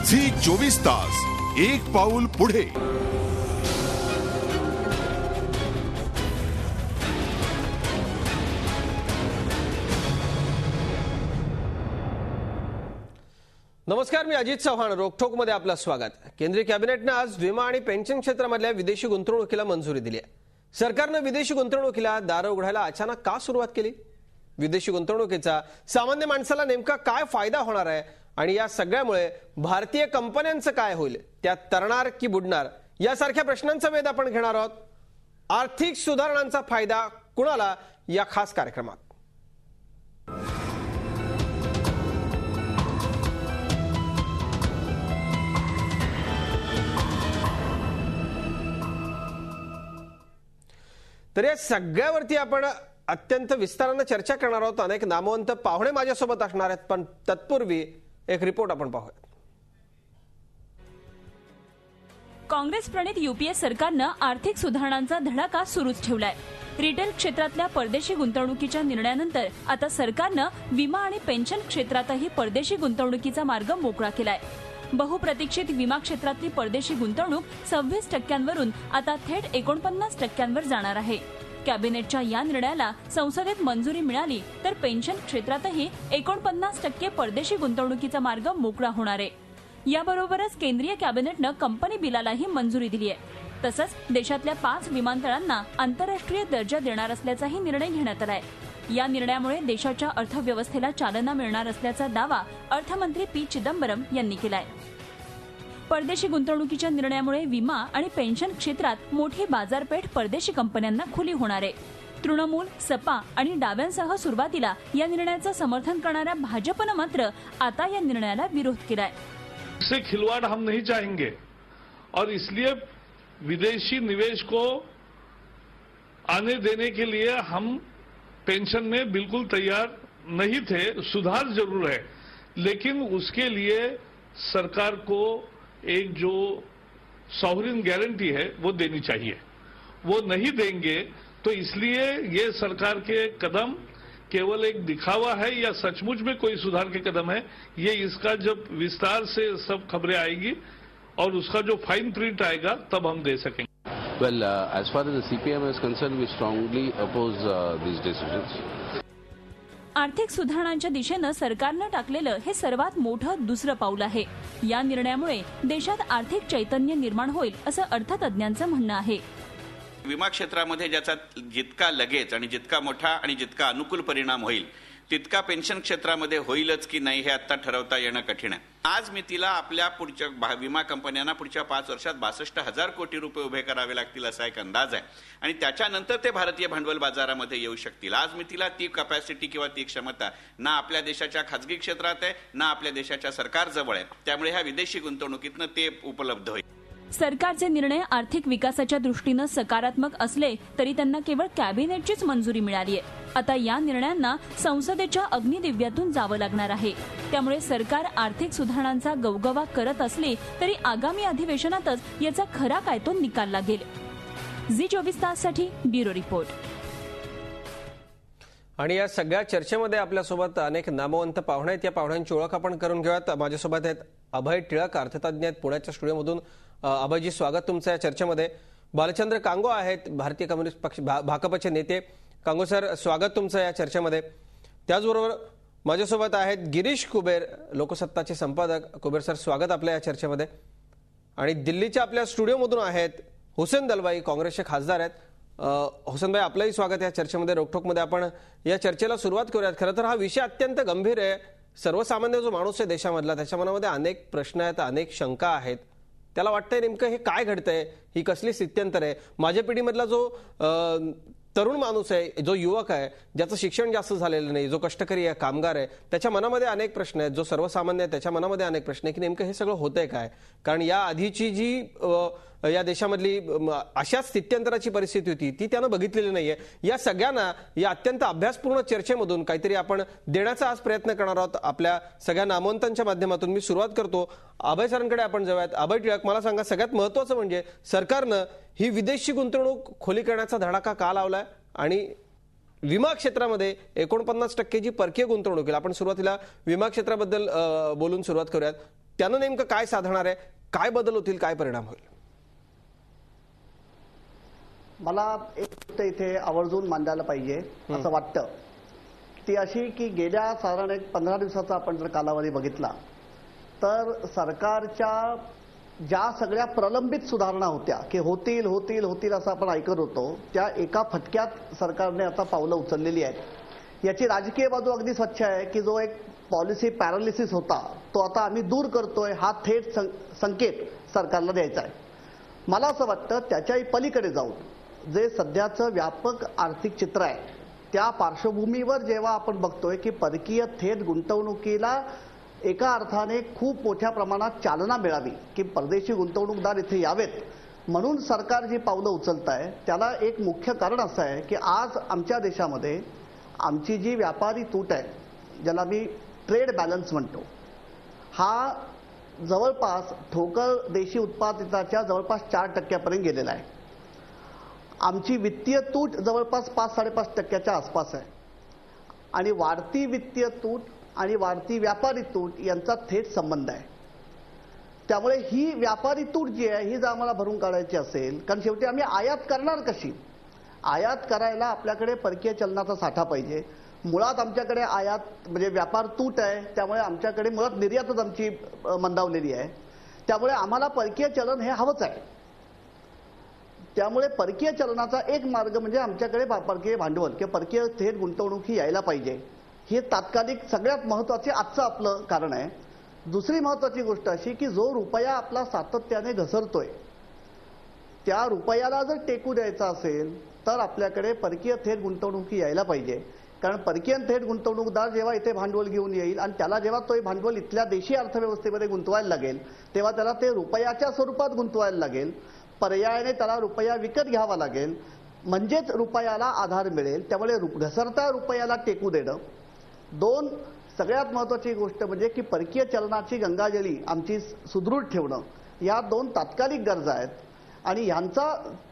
24 तास एक पाऊल पुढे। नमस्कार, मी अजित चव्हाण। रोकठोक मध्ये आपलं स्वागत। केंद्रीय कॅबिनेटने आज विमा आणि पेन्शन क्षेत्रामधल्या विदेशी गुंतवणुकीला मंजुरी दिली आहे। सरकारने विदेशी गुंतवणुकीला दारं उघडायला अचानक का सुरुवात केली? विदेशी गुंतवणुकीचा सामान्य माणसाला नेमका काय फायदा होणार आहे आणि या सगळ्यामुळे भारतीय कंपन्यांचं काय होईल? त्यात तरणार की बुडणार यासारख्या प्रश्नांचा वेध आपण घेणार आहोत। आर्थिक सुधारणांचा फायदा कुणाला या खास कार्यक्रमात। तर या सगळ्यावरती आपण अत्यंत विस्ताराने चर्चा करणार आहोत। अनेक नामवंत पाहुणे माझ्यासोबत असणार आहेत, पण तत्पूर्वी एक रिपोर्ट आपण पाहूया। काँग्रेस प्रणित यूपीए सरकारनं आर्थिक सुधारणांचा धडाका सुरूच ठेवलाय। रिटेल क्षेत्रातल्या परदेशी गुंतवणुकीच्या निर्णयानंतर आता सरकारनं विमा आणि पेन्शन क्षेत्रातही परदेशी गुंतवणुकीचा मार्ग मोकळा केलाय। बहुप्रतीक्षित विमा क्षेत्रातली परदेशी गुंतवणूक 26% आता थेट 49% जाणार आहे। कॅबिनेटच्या या निर्णयाला संसदेत मंजुरी मिळाली तर पेन्शन क्षेत्रातही 49% परदेशी गुंतवणुकीचा मार्ग मोकळा होणार आहे। याबरोबरच केंद्रीय कॅबिनेटनं कंपनी बिलालाही मंजुरी दिली आहे। तसंच देशातल्या 5 विमानतळांना आंतरराष्ट्रीय दर्जा देणार असल्याचाही निर्णय घेण्यात आलाय। या निर्णयामुळे देशाच्या अर्थव्यवस्थेला चालना मिळणार असल्याचा दावा अर्थमंत्री पी चिदंबरम यांनी केलाय। परदेशी गुंतवणुकीच्या निर्णयामुळे विमा आणि पेन्शन क्षेत्रात मोठी बाजारपेठ परदेशी कंपन्यांना खुली होणार आहे। तृणमूल, सपा आणि डाव्यांसह सुरुवातीला या निर्णयाचं समर्थन करणाऱ्या भाजपनं मात्र आता या निर्णयाला विरोध केलाय। इससे खिलवाड़ हम नहीं चाहेंगे और इसलिए विदेशी निवेश को आने देने के लिए हम पेंशन में बिल्कुल तैयार नहीं थे। सुधार जरूर है, लेकिन उसके लिए सरकार को एक जो सॉवरिन गारंटी है वो देनी चाहिए। वो नहीं देंगे तो इसलिए ये सरकार के कदम केवल एक दिखावा है या सचमुच में कोई सुधार के कदम है, ये इसका जब विस्तार से सब खबरें आएगी और उसका जो फाइन प्रिंट आएगा तब हम दे सकेंगे। Well, as far as the CPM is concerned, we strongly oppose these decisions. आर्थिक सुधारणांच्या दिशेनं सरकारनं टाकलेलं हे सर्वात मोठं दुसरं पाऊल आहे। या निर्णयामुळे देशात आर्थिक चैतन्य निर्माण होईल असं अर्थतज्ञांचं म्हणणं आहे। विमा क्षेत्रामध्ये ज्याचा जितका लगेच आणि जितका मोठा आणि जितका अनुकूल परिणाम होईल तितका पेन्शन क्षेत्रामध्ये होईलच की नाही हे आता ठरवता येणं कठीण आहे। आज मितीला आपल्या पुढच्या विमा कंपन्यांना पुढच्या 5 वर्षात 62,000 कोटी रुपये उभे करावे लागतील असा एक अंदाज आहे आणि त्याच्यानंतर ते भारतीय भांडवल बाजारामध्ये येऊ शकतील। आज मितीला ती कॅपॅसिटी किंवा ती क्षमता ना आपल्या देशाच्या खाजगी क्षेत्रात आहे ना आपल्या देशाच्या सरकारजवळ आहे। त्यामुळे ह्या विदेशी गुंतवणुकीतनं ते उपलब्ध होईल। सरकारचे निर्णय आर्थिक विकासाच्या दृष्टीनं सकारात्मक असले तरी त्यांना केवळ कॅबिनेटचीच मंजुरी मिळाली आहे। आता या निर्णयांना संसदेच्या अग्निदिव्यातून जावं लागणार आहे। त्यामुळे सरकार आर्थिक सुधारणांचा गवगवा करत असले तरी आगामी अधिवेशनातच याचा खरा काय तो निकाल लागेल। झी24 ताससाठी ब्युरो रिपोर्ट। आणि या सगळ्या चर्चेमध्ये आपल्यासोबत अनेक नामवंत पाहुणे आहेत। या पाहुण्यांची ओळख आपण करून घेऊयात। माझ्यासोबत आहेत अभय टिळक, अर्थतज्ञ आहेत पुण्याच्या स्टुडिओमधून। अभयजी, स्वागत तुमचं या चर्चेमध्ये। बालचंद्र कांगो आहेत, भारतीय कम्युनिस्ट पक्ष भाकपचे नेते। कांगो सर, स्वागत तुमचं या चर्चेमध्ये। त्याचबरोबर माझ्यासोबत आहेत गिरीश कुबेर, लोकसत्ताचे संपादक। कुबेर सर, स्वागत आपल्या या चर्चेमध्ये। आणि दिल्लीच्या आपल्या स्टुडिओमधून आहेत हुसेन दलवाई, काँग्रेसचे खासदार आहेत। हुसेन भाई, आपलंही स्वागत या चर्चेमध्ये। रोकठोकमध्ये आपण या चर्चेला सुरुवात करूयात। खरं तर हा विषय अत्यंत गंभीर आहे। सर्वसामान्य जो माणूस आहे देशामधला, त्याच्या मनामध्ये अनेक प्रश्न आहेत, अनेक शंका आहेत। त्याला वाटतंय नेमकं हे काय घडतंय, ही कसली स्थित्यंतर आहे। माझ्या पिढीमधला जो तरुण माणूस आहे, जो युवक आहे, ज्याचं शिक्षण जास्त झालेलं नाही, जो कष्टकरी आहे, कामगार आहे, त्याच्या मनामध्ये अनेक प्रश्न आहेत। जो सर्वसामान्य आहे त्याच्या मनामध्ये अनेक प्रश्न आहेत की नेमकं हे सगळं होतंय काय। कारण या आधीची जी या देशामधली अशा स्थित्यंतराची परिस्थिती होती ती त्यानं बघितलेली नाहीये। या सगळ्यांना या अत्यंत अभ्यासपूर्ण चर्चेमधून काहीतरी आपण देण्याचा आज प्रयत्न करणार आहोत आपल्या सगळ्या नामवंतांच्या माध्यमातून। मी सुरुवात करतो अभय सरांकडे आपण जाऊयात। अभय टिळक, मला सांगा, सगळ्यात महत्त्वाचं म्हणजे सरकारनं ही विदेशी गुंतवणूक खुली करण्याचा धडाका का लावलाय आणि विमा क्षेत्रामध्ये 49% जी परकीय गुंतवणूक आहे, आपण सुरुवातीला विमा क्षेत्राबद्दल बोलून सुरुवात करूयात। त्यानं नेमकं काय साधणार आहे, काय बदल होतील, काय परिणाम होईल? मला एक गोष्ट इथे आवर्जून मांडायला पाहिजे असं वाटतं, ती अशी की गेल्या साधारण एक 15 दिवसाचा आपण जर कालावधी बघितला तर सरकारच्या ज्या सगळ्या प्रलंबित सुधारणा होत्या की होतील होतील होतील असं आपण ऐकत होतो, त्या एका फटक्यात सरकारने आता पावलं उचललेली आहेत. याची राजकीय बाजू अगदी स्वच्छ आहे की जो एक पॉलिसी पॅरालिसिस होता तो आता आम्ही दूर करतोय, हा थेट संकेत सरकारला द्यायचा आहे. मला असं वाटतं त्याच्याही पलीकडे जाऊन जे सध्याचं व्यापक आर्थिक चित्र आहे त्या पार्श्वभूमीवर जेव्हा आपण बघतोय की परकीय थेट गुंतवणुकीला एका अर्थाने खूप मोठ्या प्रमाणात चालना मिळावी की परदेशी गुंतवणूकदार इथे यावेत म्हणून सरकार जी पावलं उचलत आहे त्याला एक मुख्य कारण असं आहे की आज आमच्या देशामध्ये आमची जी व्यापारी तूट आहे, ज्याला मी ट्रेड बॅलन्स म्हणतो, हा जवळपास ठोकर देशी उत्पादिताच्या जवळपास 4% गेलेला आहे. आमची वित्तीय तूट जवळपास 5-5.5% आसपास आहे आणि वाढती वित्तीय तूट आणि वाढती व्यापारी तूट यांचा थेट संबंध आहे. त्यामुळे ही व्यापारी तूट जी आहे ही जर आम्हाला भरून काढायची असेल, कारण शेवटी आम्ही आयात करणार कशी? आयात करायला आपल्याकडे परकीय चलनाचा साठा पाहिजे. मुळात आमच्याकडे आयात म्हणजे व्यापार तूट आहे, त्यामुळे आमच्याकडे मुळात निर्यातच आमची मंदावलेली आहे. त्यामुळे आम्हाला परकीय चलन हे हवंच आहे. त्यामुळे परकीय चलनाचा एक मार्ग म्हणजे आमच्याकडे परकीय भांडवल किंवा परकीय थेट गुंतवणूक ही यायला पाहिजे. हे तात्कालिक सगळ्यात महत्त्वाचे आजचं आपलं कारण आहे. दुसरी महत्त्वाची गोष्ट अशी की जो रुपया आपला सातत्याने घसरतोय त्या रुपयाला जर टेकू द्यायचा असेल तर आपल्याकडे परकीय थेट गुंतवणूक ही यायला पाहिजे. कारण परकीय थेट गुंतवणूकदार जेव्हा इथे भांडवल घेऊन येईल आणि त्याला जेव्हा तो भांडवल इथल्या देशी अर्थव्यवस्थेमध्ये गुंतवायला लागेल तेव्हा त्याला ते रुपयाच्या स्वरूपात गुंतवायला लागेल. पर्यायाने त्याला रुपया विकत घ्यावा लागेल, म्हणजेच रुपयाला आधार मिळेल. त्यामुळे घसरता रुपयाला टेकू देणं. दोन, सगळ्यात महत्त्वाची गोष्ट म्हणजे की परकीय चलनाची गंगाजळी आमची सुदृढ ठेवणं, या 2 तात्कालिक गरजा आहेत. आणि यांचा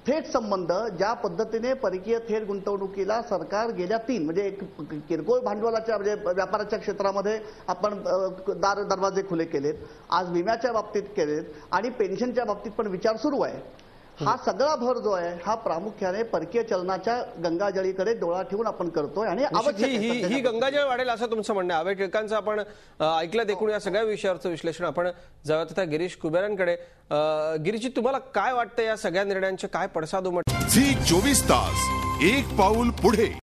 थेट संबंध ज्या पद्धतीने परकीय थेट गुंतवणुकीला सरकार गेल्या 3 म्हणजे किरकोळ भांडवलाच्या म्हणजे व्यापाराच्या क्षेत्रामध्ये आपण दरवाजे खुले केलेत, आज विम्याच्या बाबतीत केलेत आणि पेन्शनच्या बाबतीत पण विचार सुरू आहे. हा सगळा भर जो आहे हा प्रामुख्याने परकीय चलनाच्या गंगाजळीकडे डोळा ठेवून आपण करतोय. आणि ही गंगाजळ वाढेल असं तुमचं म्हणणं आहे. अभय टिळकांचं आपण ऐकलं देखून या सगळ्या विषयावरचं विश्लेषण. आपण जाऊयात आता गिरीश कुबेरांकडे. गिरीशजी, तुम्हाला काय वाटतं या सगळ्या निर्णयांचे काय पडसाद उमटले? झी 24 तास एक पाऊल पुढे.